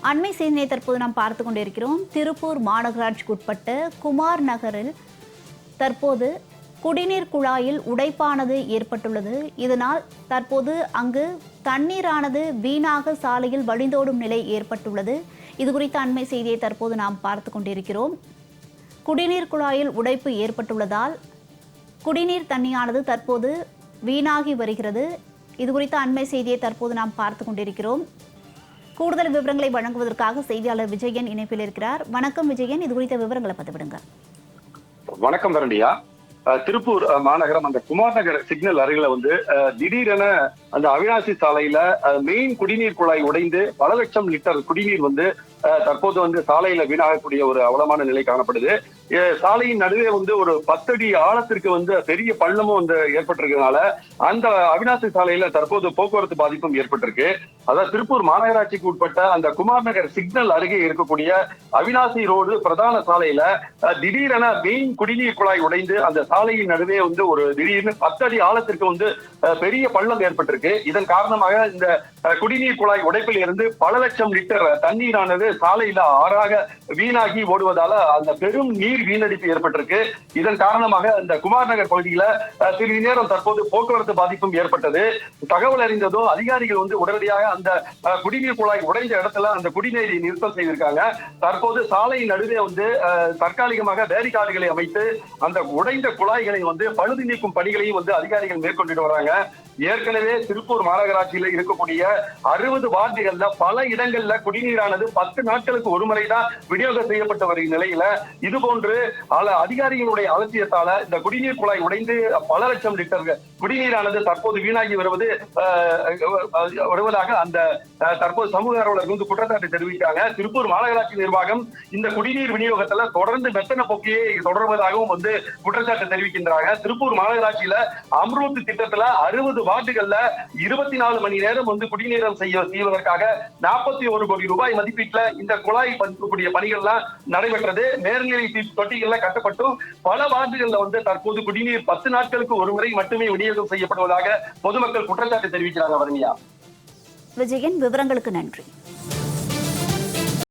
அண்மை செய்தியை தற்போது நாம் பார்த்து கொண்டிருக்கிறோம். திருப்பூர் மாநகராட்சிக்கு உட்பட்ட குமார் நகரில் தற்போது குடிநீர் குழாயில் உடைப்பானது ஏற்பட்டுள்ளது. இதனால் தற்போது அங்கு தண்ணீரானது வீணாக சாலையில் வழிந்தோடும் நிலை ஏற்பட்டுள்ளது. இது குறித்த அண்மை செய்தியை தற்போது நாம் பார்த்து கொண்டிருக்கிறோம். குடிநீர் குழாயில் உடைப்பு ஏற்பட்டுள்ளதால் குடிநீர் தண்ணியானது தற்போது வீணாகி வருகிறது. இது குறித்த அண்மை செய்தியை தற்போது நாம் பார்த்து கொண்டிருக்கிறோம். கூடுதல் விவரங்களை வழங்குவதற்காக செய்தியாளர் விஜயன் இணைப்பில் இருக்கிறார். வணக்கம் விஜயன், இது குறித்த விவரங்களை பதிவிடுங்க. வணக்கம் வரண்டியா. திருப்பூர் மாநகரம் அந்த குமார் நகர் சிக்னல் அருகில திடீரென அந்த அவினாசி சாலையில மெயின் குடிநீர் குழாய் உடைந்து பல லட்சம் லிட்டர் குடிநீர் தற்போது சாலையில வீணாகக்கூடிய ஒரு அவலமான நிலை காணப்படுது. சாலையின் நடுவே ஒரு 10 அடி ஆழத்திற்கு பெரிய பள்ளமும் ஏற்பட்டிருக்கிறதுனால அந்த அவினாசி சாலையில தற்போது போக்குவரத்து பாதிப்பும் ஏற்பட்டிருக்கு. அதாவது திருப்பூர் மாநகராட்சிக்கு உட்பட்ட அந்த குமார் நகர் சிக்னல் அருகே இருக்கக்கூடிய அவினாசி ரோடு பிரதான சாலையில திடீரென மெயின் குடிநீர் குழாய் உடைந்து அந்த சாலையின் நடுவே திடீர்னு 10 அடி ஆழத்திற்கு பெரிய பள்ளம் ஏற்பட்டிருக்கு. இதன் காரணமாக இந்த குடிநீர் குழாய் உடைப்பில் இருந்து பல லட்சம் லிட்டர் தண்ணீரானது சாலையில ஆறாக வீணாகி ஓடுவதால அந்த பெரும் நீர் வீணடிப்பு ஏற்பட்டிருக்கு. இதன் காரணமாக இந்த குமார் நகர் பகுதியில சிறிது நேரம் தற்போது போக்குவரத்து பாதிப்பும் ஏற்பட்டது. தகவல் அறிந்ததும் அதிகாரிகள் உடனடியாக அந்த குடிநீர் குழாய் உடைந்த இடத்துல அந்த குடிநீரை நிறுத்தம் செய்திருக்காங்க. தற்போது சாலையின் நடுவே தற்காலிகமாக பேரிகார்டுகளை அமைத்து அந்த உடைந்த குழாய்களை பழுது நீக்கும் பணிகளையும் அதிகாரிகள் மேற்கொண்டு வராங்க. ஏற்கனவே திருப்பூர் மாநகராட்சியில இருக்கக்கூடிய 60 வார்டுகள்ல பல இடங்கள்ல குடிநீரானது 10 நாட்களுக்கு ஒரு முறைதான் விநியோகம் செய்யப்பட்டு வரும் நிலையில இதுபோன்று அதிகாரிகளுடைய அலட்சியத்தால இந்த குடிநீர் குழாய் உடைந்து பல லட்சம் லிட்டர் குடிநீரானது தற்போது வீணாகி வருவதாக அந்த தற்போது சமூக ஆர்வலர்கள் குற்றச்சாட்டு தெரிவித்தாங்க. திருப்பூர் மாநகராட்சி நிர்வாகம் இந்த குடிநீர் விநியோகத்துல தொடர்ந்து மெத்தன போக்கியை தொடர்வதாகவும் குற்றச்சாட்டு தெரிவிக்கின்றாங்க. திருப்பூர் மாநகராட்சியில அம்ரூத் திட்டத்துல 60 வார்டுகள்ல 24 மணி நேரம் குடிநீரம் செய்வதற்காக 41 கோடி ரூபாய் மதிப்பீட்டுல இந்த குழாய் பதிக்கக்கூடிய பணிகள்லாம் நடைபெற்றது. மேல்நிலை தொட்டிகள்ல கட்டப்பட்டும் பல வார்டுகள்ல தற்போது குடிநீர் 10 நாட்களுக்கு ஒரு முறை மட்டுமே விநியோகம் செய்யப்படுவதாக பொதுமக்கள் குற்றச்சாட்டு தெரிவிக்கிறாங்க. வரணியா விஜயன், விவரங்களுக்கு நன்றி.